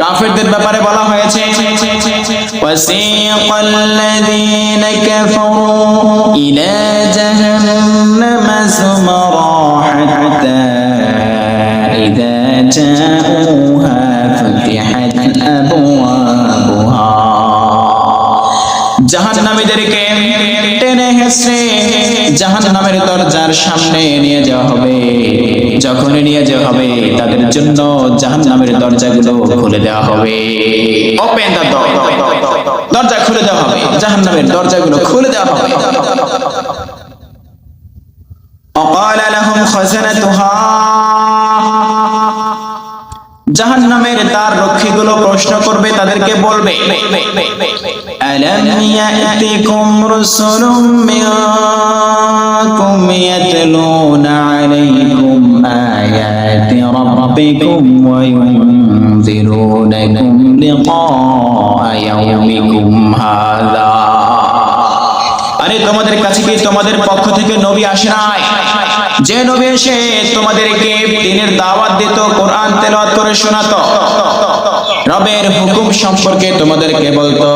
কাফেরদের ব্যাপারে বলা হয়েছে ওয়াসিকাল্লাযীনা কাফারু ইলা জাহান্নামা যুমারা হাত্তা ইযা জাউহা ফুতিহাত আবওয়াবুহা জাহান্নামীদেরকে টেনে হেঁচড়ে জাহান্নামের দরজার সামনে নিয়ে যাওয়া হবে। যখনই নিয়ে যাওয়া হবে তাদের জন্য জাহান্নামের দরজাগুলো খুলে দেওয়া হবে। ওপেন দ্য ডোর, দরজা খুলে দেওয়া হবে, জাহান্নামের দরজাগুলো খুলে দেওয়া হবে। وقال لهم خزنتها জাহান্নামের দ্বার রক্ষীগুলো প্রশ্ন করবে, তাদেরকে বলবে আলাম ইয়াতিকুম রাসূলুম মিনকুম ইয়াতলুনা আলাইকুম আয়াতি রাব্বিকুম ওয়া ইউনযিরুনাকুম লিকা ইয়াউমিকুম হাযা। আরে তোমাদের কাছে কি তোমাদের পক্ষ থেকে নবী আসে নাই? যে নবী এসে তোমাদেরকে দ্বীনের দাওয়াত দিত, কোরআন তেলাওয়াত করে শোনাতো, রবের হুকুম সম্পর্কে তোমাদেরকে বলতো,